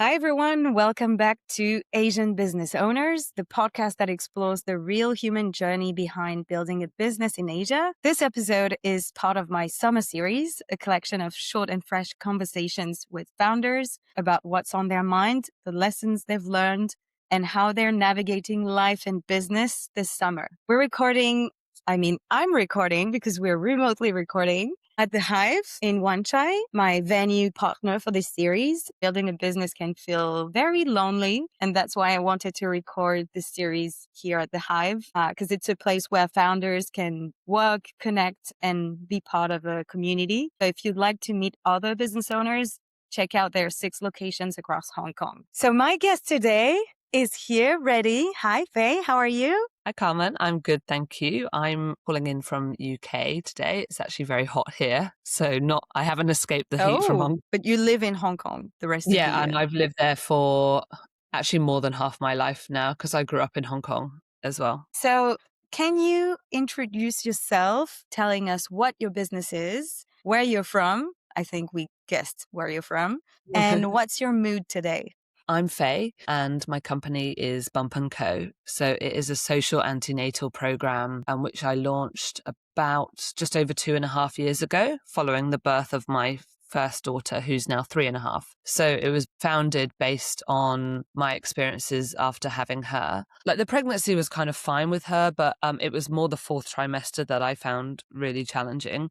Hi, everyone. Welcome back to Asian Business Owners, the podcast that explores the real human journey behind building a business in Asia. This episode is part of my summer series, a collection of short and fresh conversations with founders about what's on their mind, the lessons they've learned, and how they're navigating life and business this summer. I'm recording because we're remotely recording at the Hive in Wan Chai, my venue partner for this series. Building a business can feel very lonely, and that's why I wanted to record this series here at the Hive, because it's a place where founders can work, connect, and be part of a community. So if you'd like to meet other business owners, check out their 6 locations across Hong Kong. So my guest today is here ready. Hi, Faye. How are you? Hi, Carmen. I'm good, thank you. I'm calling in from UK today. It's actually very hot here, so I haven't escaped the heat from Hong Kong. But you live in Hong Kong the rest of the year. Yeah, and I've lived there for actually more than half my life now because I grew up in Hong Kong as well. So can you introduce yourself, telling us what your business is, where you're from? I think we guessed where you're from. And what's your mood today? I'm Faye, and my company is Bump & Co. So it is a social antenatal program, which I launched about just over 2.5 years ago, following the birth of my first daughter, who's now 3.5. So it was founded based on my experiences after having her. Like, the pregnancy was kind of fine with her, but it was more the 4th trimester that I found really challenging.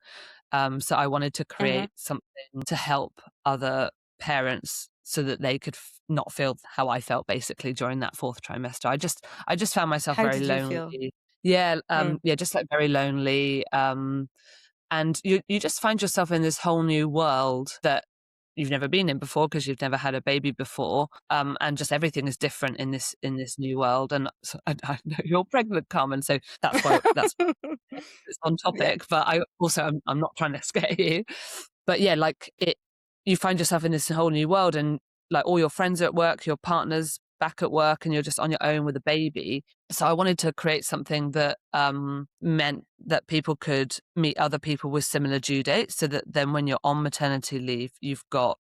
So I wanted to create something to help other parents so that they could not feel how I felt basically during that 4th trimester. I just found myself very lonely. Yeah, just like very lonely. And you just find yourself in this whole new world that you've never been in before because you've never had a baby before. And just everything is different in this new world. And so I know you're pregnant, Carmen, so that's why it's on topic. But I'm not trying to scare you. But yeah, you find yourself in this whole new world, and like all your friends are at work, your partner's back at work, and you're just on your own with a baby. So I wanted to create something that meant that people could meet other people with similar due dates, so that then when you're on maternity leave, you've got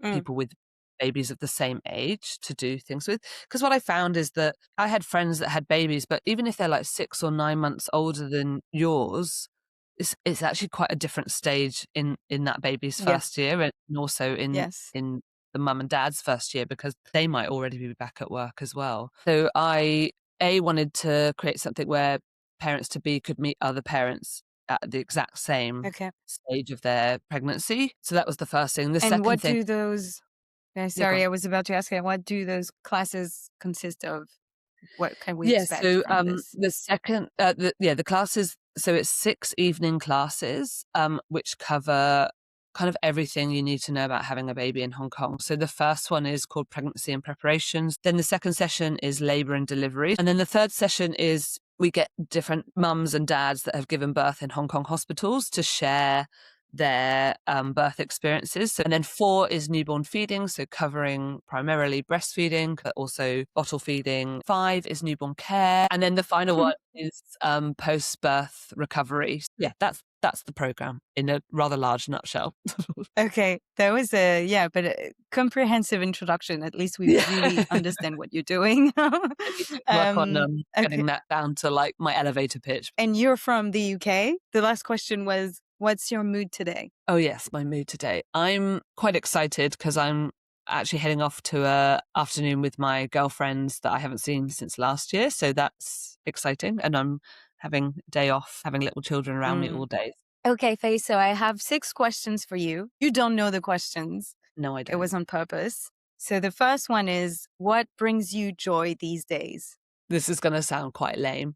people with babies of the same age to do things with. Because what I found is that I had friends that had babies, but even if they're like 6 or 9 months older than yours, it's actually quite a different stage in that baby's first year, and also in the mum and dad's first year, because they might already be back at work as well. So I wanted to create something where parents to be could meet other parents at the exact same stage of their pregnancy. So that was the first thing. Do those? Sorry, I was about to ask you, what do those classes consist of? What can we expect from this? The classes, so it's 6 evening classes, which cover kind of everything you need to know about having a baby in Hong Kong. So the first one is called Pregnancy and Preparations. Then the second session is Labour and Delivery. And then the third session is we get different mums and dads that have given birth in Hong Kong hospitals to share their birth experiences. And then 4 is newborn feeding, so covering primarily breastfeeding, but also bottle feeding. 5 is newborn care. And then the final one is post-birth recovery. Yeah, that's the program in a rather large nutshell. Okay, that was a comprehensive introduction. At least we really understand what you're doing. Work on getting that down to like my elevator pitch. And you're from the UK. The last question was, what's your mood today? Oh yes, my mood today. I'm quite excited because I'm actually heading off to a afternoon with my girlfriends that I haven't seen since last year. So that's exciting. And I'm having a day off, having little children around me all day. Okay, Faye, so I have 6 questions for you. You don't know the questions. No, I don't. It was on purpose. So the first one is, what brings you joy these days? This is going to sound quite lame.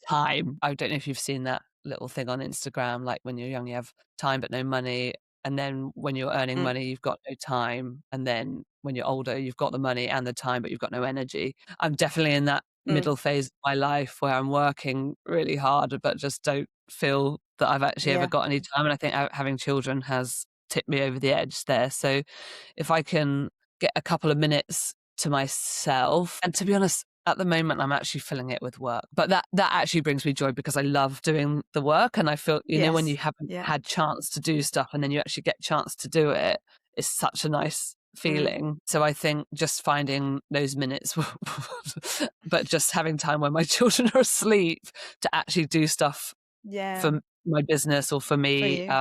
Time. I don't know if you've seen that little thing on Instagram, like when you're young, you have time but no money. And then when you're earning money, you've got no time. And then when you're older, you've got the money and the time, but you've got no energy. I'm definitely in that middle phase of my life where I'm working really hard, but just don't feel that I've actually ever got any time. And I think having children has tipped me over the edge there. So if I can get a couple of minutes to myself, and to be honest, at the moment, I'm actually filling it with work. But that actually brings me joy because I love doing the work. And I feel, you know, when you haven't had chance to do stuff and then you actually get chance to do it, it's such a nice Mm. feeling. So I think just finding those minutes, but just having time when my children are asleep to actually do stuff Yeah, for my business or for for me, you.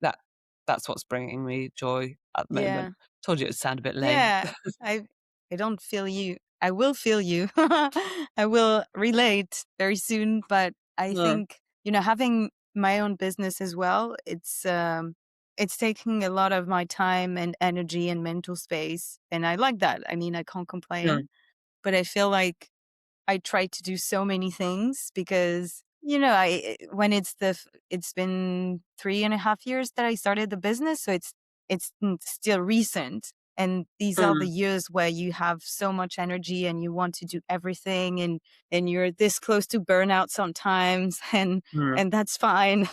that that's what's bringing me joy at the moment. Yeah. Told you it'd sound a bit lame. Yeah. I I don't feel you. I will feel you. I will relate very soon, but I Mm, think, having my own business as well, it's taking a lot of my time and energy and mental space, and I like that. I mean, I can't complain, mm, but I feel like I try to do so many things because, when it's been 3.5 years that I started the business. So it's still recent. And these are the mm, years where you have so much energy and you want to do everything, and you're this close to burnout sometimes. mm. And that's fine.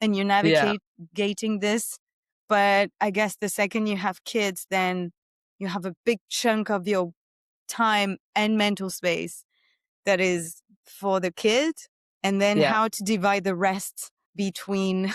And you're Yeah, navigating this. But I guess the second you have kids, then you have a big chunk of your time and mental space that is for the kid, and then yeah. how to divide the rest between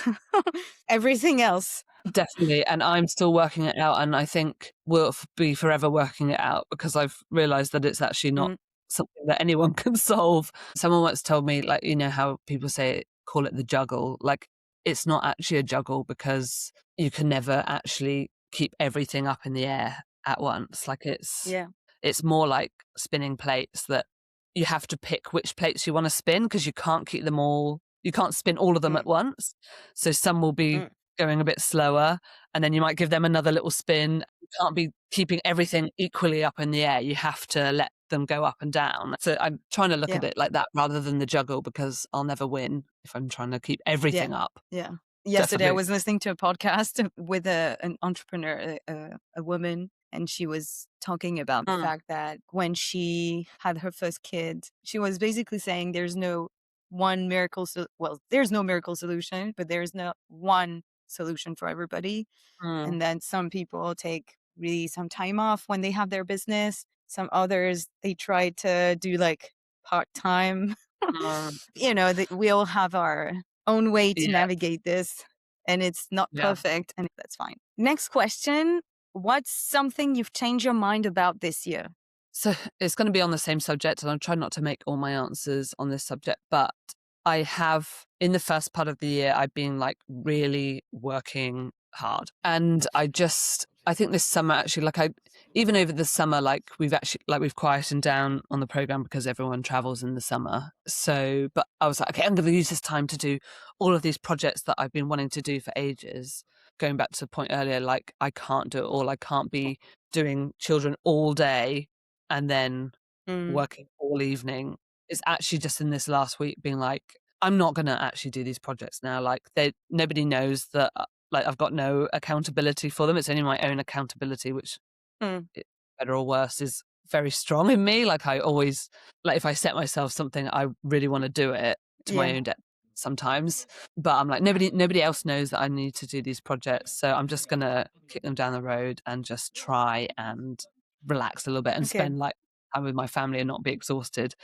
everything else. Definitely. And I'm still working it out. And I think we'll be forever working it out because I've realized that it's actually not Mm, something that anyone can solve. Someone once told me, like, how people say, call it the juggle. Like, it's not actually a juggle because you can never actually keep everything up in the air at once. Like, yeah. it's more like spinning plates that you have to pick which plates you want to spin because you can't keep them all, you can't spin all of them Mm, at once. So some will be mm, going a bit slower, and then you might give them another little spin. You can't be keeping everything equally up in the air. You have to let them go up and down. So I'm trying to look yeah. at it like that rather than the juggle because I'll never win if I'm trying to keep Yeah. everything up. Yeah. Yesterday, I Definitely. was listening to a podcast with an entrepreneur, a woman, and she was talking about the Mm, fact that when she had her first kid, she was basically saying there's no one miracle. Well, there's no miracle solution, but there's no one solution for everybody. mm, And then some people take really some time off when they have their business. Some others, they try to do like part time. mm. That we all have our own way to Yeah, navigate this, and it's not yeah. perfect, and that's fine. Next question. What's something you've changed your mind about this year? So it's going to be on the same subject, and I'll try not to make all my answers on this subject. But I have, in the first part of the year, I've been like really working hard. And I think this summer actually, even over the summer, we've quietened down on the program because everyone travels in the summer. So, but I was like, okay, I'm going to use this time to do all of these projects that I've been wanting to do for ages. Going back to the point earlier, like I can't do it all. I can't be doing children all day and then Mm, working all evening. It's actually just in this last week being like, I'm not going to actually do these projects now. Like nobody knows that, like I've got no accountability for them. It's only my own accountability, which mm, better or worse is very strong in me. Like I always, like if I set myself something, I really want to do it to my yeah. own depth sometimes. But I'm like, nobody else knows that I need to do these projects. So I'm just going to kick them down the road and just try and relax a little bit and Okay. spend like time with my family and not be exhausted.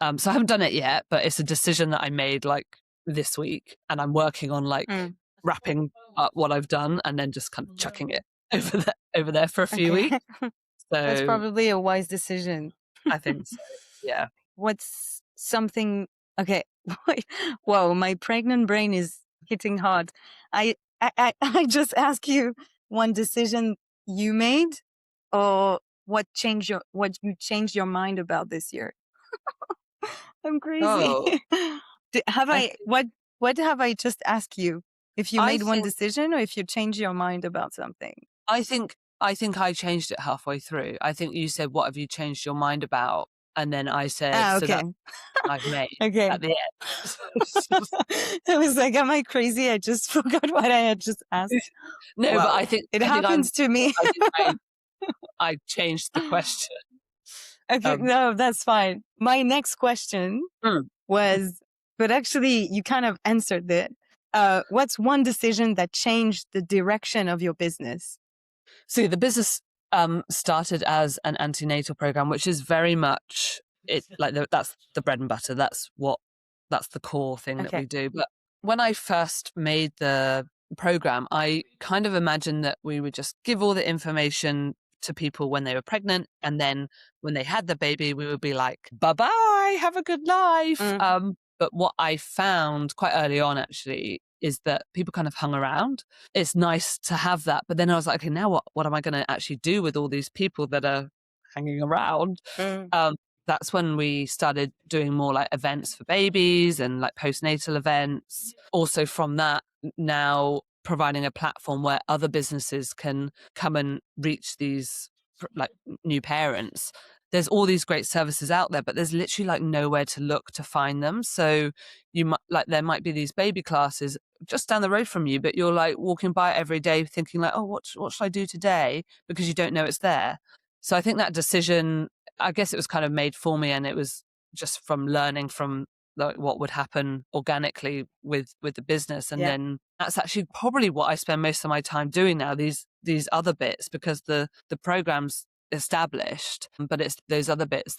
So I haven't done it yet, but it's a decision that I made like this week, and I'm working on like Mm, wrapping up what I've done and then just kind of chucking it over there for a few okay. weeks. That's So probably a wise decision. I think so. Yeah. What's something? Okay. Wait. Whoa, my pregnant brain is hitting hard. I just ask you one decision you made, or what you changed your mind about this year. I'm crazy. Oh, Have I I think what have I just asked you? If you I made one think decision, or if you changed your mind about something? I think I think I changed it halfway through. I think you said, "What have you changed your mind about?" And then I said, Ah, "So okay. that's I've made Okay. at the end." I was like, am I crazy? I just forgot what I had just asked. No, but Wow. It I think I'm happens to me. I think I changed the question. Okay, Um, no, that's fine. My next question mm. was, but actually, you kind of answered it. What's one decision that changed the direction of your business? So the business started as an antenatal program, which is very much that's the bread and butter. That's the core thing that Okay. we do. But when I first made the program, I kind of imagined that we would just give all the information to people when they were pregnant, and then when they had the baby, we would be like, bye bye, have a good life. But what I found quite early on actually is that people kind of hung around. It's nice to have that, but then I was like, okay, now what am I going to actually do with all these people that are hanging around? Mm. That's when we started doing more like events for babies and like postnatal events. Also from that, now providing a platform where other businesses can come and reach these like new parents. There's all these great services out there, but there's literally like nowhere to look to find them. So you might like, there might be these baby classes just down the road from you, but you're like walking by it every day thinking like, oh, what should I do today? Because you don't know it's there. So I think that decision, I guess it was kind of made for me, and it was just from learning from like what would happen organically with the business. And Yeah. then that's actually probably what I spend most of my time doing now, these other bits, because the program's established, but it's those other bits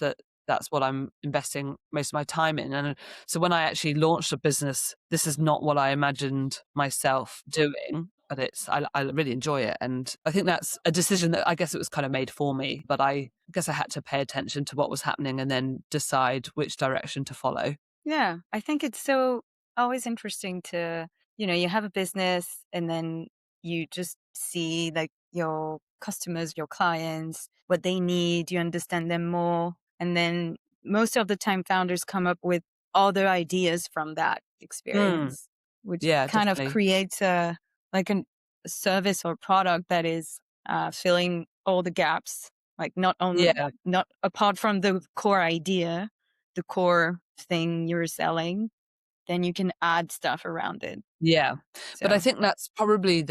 that's what I'm investing most of my time in. And so when I actually launched a business, this is not what I imagined myself doing, but I really enjoy it. And I think that's a decision that I guess it was kind of made for me, but I guess I had to pay attention to what was happening and then decide which direction to follow. Yeah. I think it's so always interesting to, you have a business and then you just see like your customers, your clients, what they need, you understand them more. And then most of the time founders come up with other ideas from that Mm, experience, which yeah, kind of definitely. creates a service or product that is filling all the gaps, like Yeah, not apart from the core idea, the core thing you're selling, then you can add stuff around it. yeah. But I So, think that's probably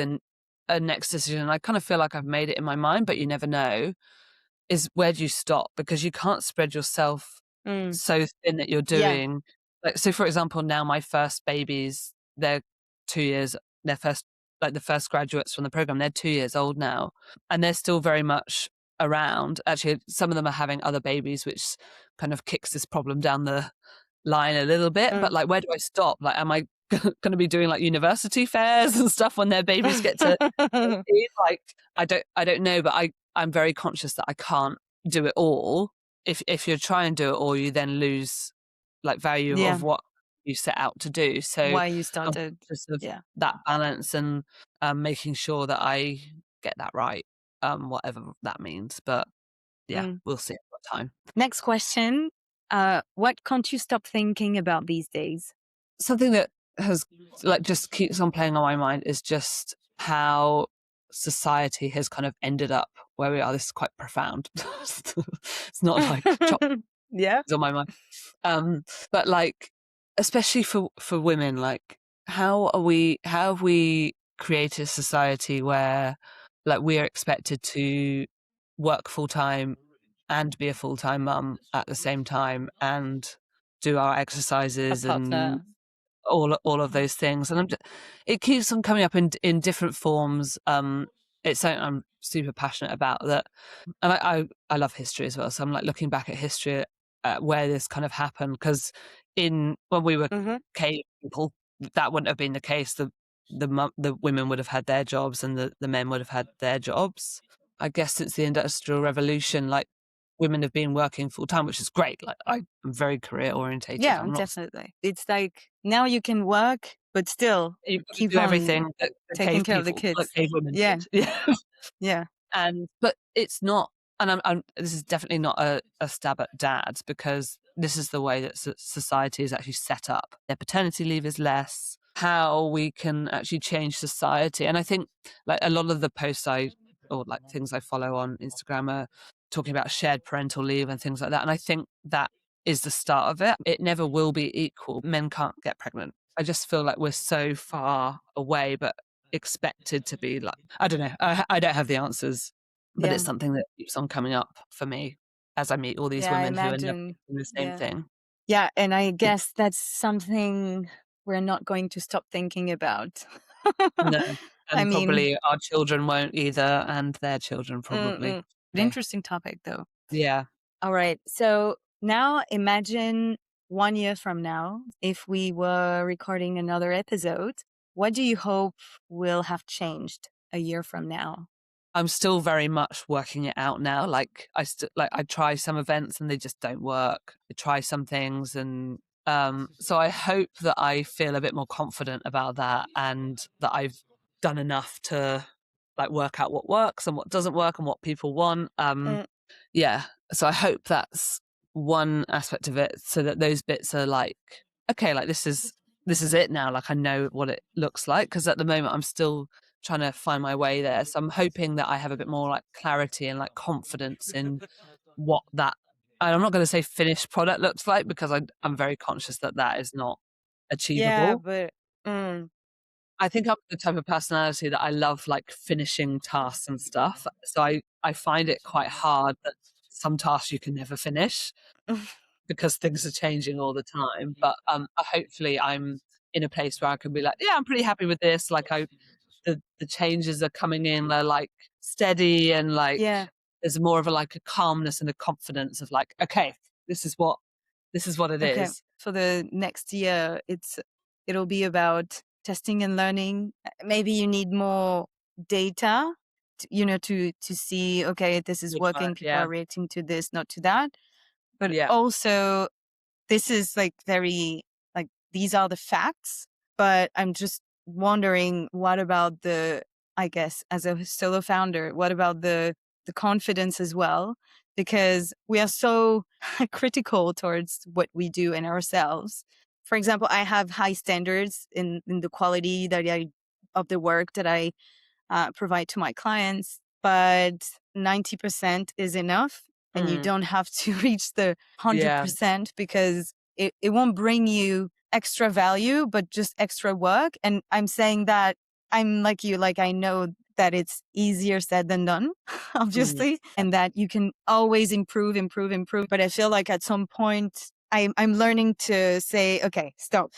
a next decision. I kind of feel like I've made it in my mind, but you never know. Is where do you stop? Because you can't spread yourself mm, so thin that you're yeah, doing like, so for example, now my first babies, they're 2 years, their first like the first graduates from the program, they're 2 years old now, and they're still very much around. Actually, some of them are having other babies, which kind of kicks this problem down the line a little bit, but, mm. like, where do I stop? Like, am I gonna be doing, like, university fairs and stuff when their babies get to 18? Like, I don't know, but I'm very conscious that I can't do it all. If you try and do it all, you then lose, like, value Yeah, of what you set out to do. So why you I'm started. conscious of Yeah. that balance and, making sure that I get that right, whatever that means. But yeah, Mm. we'll see what time. Next question. What can't you stop thinking about these days? Something that has like just keeps on playing on my mind is just how society has kind of ended up where we are. This is quite profound. It's not like chop Yeah. on my mind. Um, but like, especially for women, like how have we created a society where like we are expected to work full time and be a full time mum at the same time and do our A exercises and partner. all of those things, and it keeps on coming up in different forms. It's something I'm super passionate about. That, and I love history as well. So I'm like looking back at history at where this kind of happened, because in when we were Hmm. cave people, that wouldn't have been the case. The women would have had their jobs and the men would have had their jobs. I guess since the Industrial Revolution, like women have been working full time, which is great. Like I'm very career orientated. Yeah, I'm not definitely. It's like now you can work, but still You've got to keep do on everything that the taking cave care of the people, like kids. cave women Yeah. did. Yeah. Yeah. And but it's not, and I'm this is definitely not a stab at dads, because this is the way that society is actually set up. Their paternity leave is less. How we can actually change society. And I think like a lot of the posts or like things I follow on Instagram are talking about shared parental leave and things like that. And I think that is the start of it. It never will be equal. Men can't get pregnant. I just feel like we're so far away, but expected to be like, I don't know. I don't have the answers, but Yeah. it's something that keeps on coming up for me as I meet all these Yeah, I women who are imagine. navigating the same Yeah. thing. Yeah, and I guess that's something we're not going to stop thinking about. No, I and mean, probably our children won't either, and their children probably. mm-mm. An So, interesting topic, though. yeah. All right. So now imagine 1 year from now, if we were recording another episode, what do you hope will have changed a year from now? I'm still very much working it out now. Like I try some events and they just don't work. I try some things and so I hope that I feel a bit more confident about that and that I've done enough to like work out what works and what doesn't work and what people want. Mm, Yeah. So I hope that's one aspect of it so that those bits are like, okay, like this is it now. Like I know what it looks like. Because at the moment I'm still trying to find my way there. So I'm hoping that I have a bit more like clarity and like confidence in what that and I'm not going to say finished product looks like because I'm very conscious that that is not yeah, achievable. but mm, I think I'm the type of personality that I love like finishing tasks and stuff. So I find it quite hard that some tasks you can never finish because things are changing all the time. But hopefully I'm in a place where I can be like, yeah, I'm pretty happy with this. Like the changes are coming in, they're like steady and like yeah. there's more of a like a calmness and a confidence of like, okay, this is what it Okay. is. For the next year, it'll be about testing and learning. Maybe you need more data, to see, okay, this is Feedback, working. People yeah. are reacting to this, not to that. But Yeah. also, this is like very like these are the facts. But I'm just wondering, what about I guess, as a solo founder, what about the confidence as well? Because we are so critical towards what we do in ourselves. For example, I have high standards in the quality of the work that I provide to my clients, but 90% is enough. And you Mm. don't have to reach the Yeah. 100% because it won't bring you extra value, but just extra work. And I'm saying that I'm like you, like I know that it's easier said than done, Mm. obviously, and that you can always improve, improve, improve. But I feel like at some point I'm learning to say, okay, stop.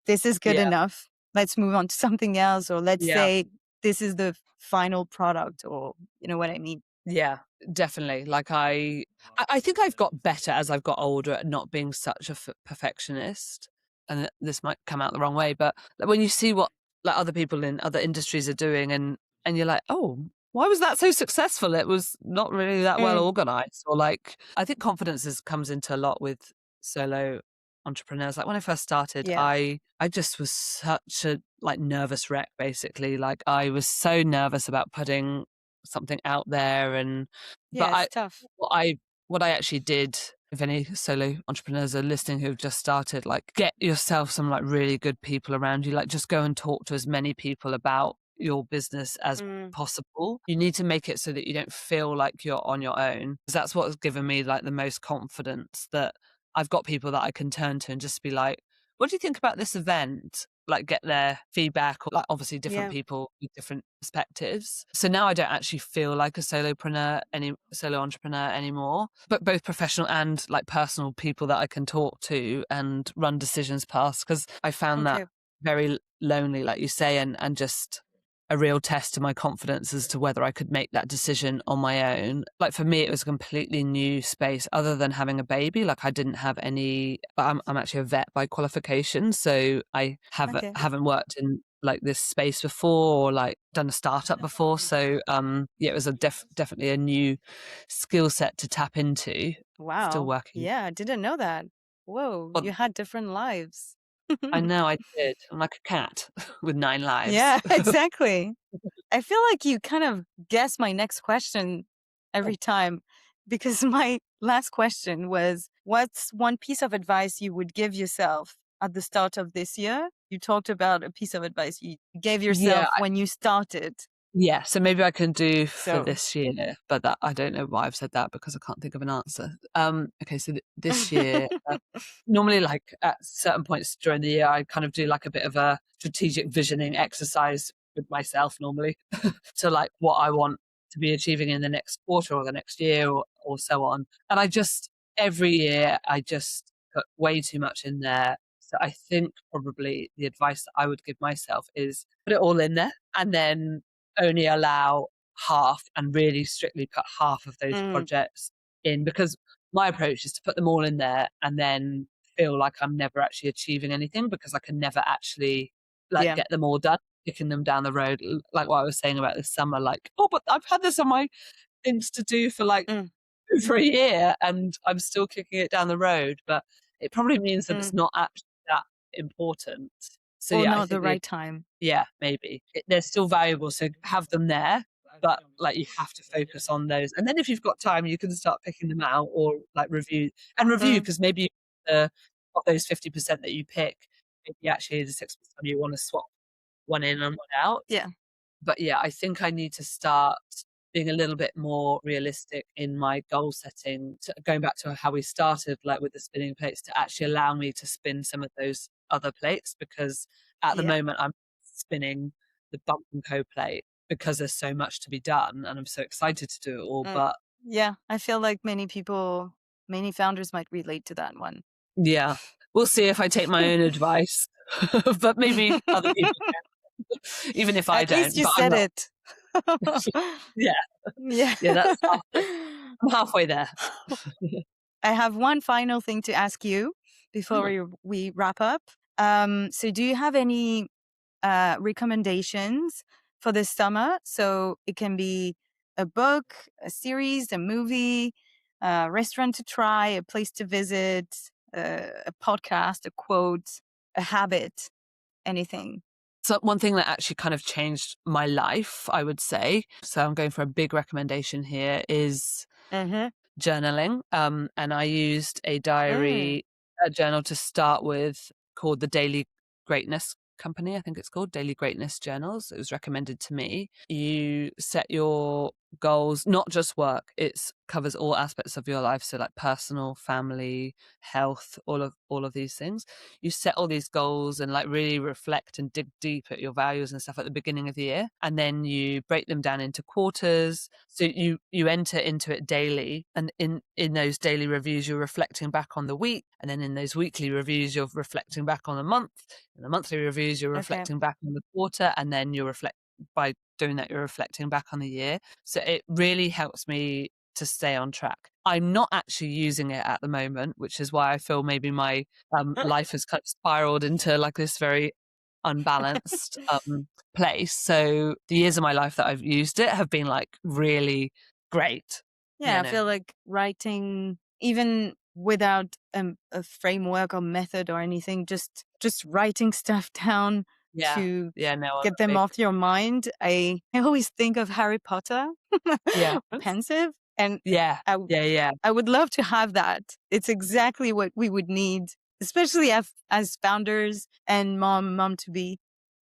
This is good Yeah. enough. Let's move on to something else. Or let's Yeah. say this is the final product, or you know what I mean? Yeah, definitely. Like I think I've got better as I've got older at not being such a perfectionist. And this might come out the wrong way, but like, when you see what like other people in other industries are doing, and you're like, oh, why was that so successful? It was not really that well Mm, organized. Or like, I think confidence comes into a lot with solo entrepreneurs. Like when I first started, yeah. I just was such a like nervous wreck. Basically, like I was so nervous about putting something out there and but Yeah, it's tough. what I what I actually did, if any solo entrepreneurs are listening who've just started, like get yourself some like really good people around you. Like just go and talk to as many people about your business as Mm, possible. You need to make it so that you don't feel like you're on your own. Because that's what has given me like the most confidence that I've got people that I can turn to and just be like, what do you think about this event? Like get their feedback or like obviously different yeah. people with different perspectives. So now I don't actually feel like a solo entrepreneur anymore, but both professional and like personal people that I can talk to and run decisions past because I found that Okay. very lonely, like you say, and just a real test to my confidence as to whether I could make that decision on my own. Like for me, it was a completely new space other than having a baby. Like I didn't have any, I'm actually a vet by qualification. So I Okay. haven't worked in like this space before or like done a startup before. So, yeah, it was definitely a new skill set to tap into. Still Wow. working. Yeah, I didn't know that. Whoa, Well, you had different lives. I know I did. I'm like a cat with 9 lives. Yeah, exactly. I feel like you kind of guess my next question every time, because my last question was, what's one piece of advice you would give yourself at the start of this year? You talked about a piece of advice you gave Yeah, yourself when you started. yeah, so maybe I can do for So, this year, but that I don't know why I've said that because I can't think of an answer. Okay, so this year, normally like at certain points during the year, I kind of do like a bit of a strategic visioning exercise with myself normally to like what I want to be achieving in the next quarter or the next year or so on. And I just every year I just put way too much in there. So I think probably the advice that I would give myself is put it all in there and then only allow half and really strictly put half of those mm, projects in because my approach is to put them all in there and then feel like I'm never actually achieving anything because I can never actually like yeah. get them all done. kicking them down the road, like what I was saying about this summer, like, "Oh, but I've had this on my things to do for, like, Mm, over a year, and I'm still kicking it down the road," but it probably means that it's mm. not actually that important. So, Or yeah, I not the think the right time. yeah, maybe. They're still valuable, so have them there, but, like, you have to focus on those, and then if you've got time, you can start picking them out or, like, review Mm, because maybe, uh, of those 50% that you pick, maybe actually the 6% you wanna swap one in and one out. yeah, But yeah, I think I need to start being a little bit more realistic in my goal setting, going back to how we started, like with the spinning plates, to actually allow me to spin some of those other plates because at the yeah. moment I'm spinning the Bump and Co plate because there's so much to be done and I'm so excited to do it all. Mm. But Yeah, I feel like many founders might relate to that one. yeah, we'll see if I take my own advice, but maybe other people can, even if I At least don't. you But I'm said not. it. Yeah, Yeah. yeah, that's halfway. I'm halfway there. I have one final thing to ask you before Oh. we wrap up. So do you have any recommendations for this summer? So it can be a book, a series, a movie, a restaurant to try, a place to visit, a podcast, a quote, a habit, anything. So one thing that actually kind of changed my life, I would say, so I'm going for a big recommendation here, is Mm-hmm. journaling. And I used Mm, a journal to start with called the Daily Greatness Company, I think it's called Daily Greatness Journals. It was recommended to me. You set your goals, not just work. It covers all aspects of your life, so like personal, family, health, all of these things. You set all these goals and like really reflect and dig deep at your values and stuff at the beginning of the year, and then you break them down into quarters. So you enter into it daily, and in those daily reviews you're reflecting back on the week, and then in those weekly reviews you're reflecting back on the month. In the monthly reviews you're okay. reflecting back on the quarter, and then you reflect by doing that you're reflecting back on the year. So it really helps me to stay on track. I'm not actually using it at the moment, which is why I feel maybe my life has kind of spiraled into like this very unbalanced place. So the years of my life that I've used it have been like really great, Yeah, you I know. feel like writing, even without a framework or method or anything, just writing stuff down Yeah. to Yeah, no, I'm get a them big off your mind. I always think of Harry Potter, yeah. pensive, and Yeah. I w- Yeah, yeah. I would love to have that. It's exactly what we would need, especially as founders and mom to be.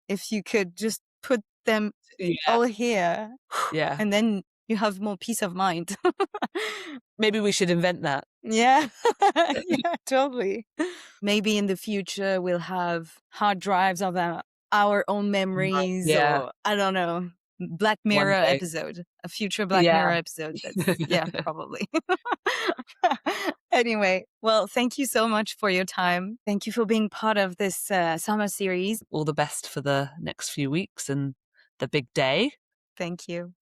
If you could just put them Yeah. all here, Yeah. and then you have more peace of mind. Maybe we should invent that. Yeah. Yeah, totally. Maybe in the future we'll have hard drives of our own memories, Yeah, or I don't know, Black Mirror one day. episode, a future Black Yeah. Mirror episode. That's, yeah, probably. Anyway, well, thank you so much for your time. Thank you for being part of this summer series. All the best for the next few weeks and the big day. Thank you.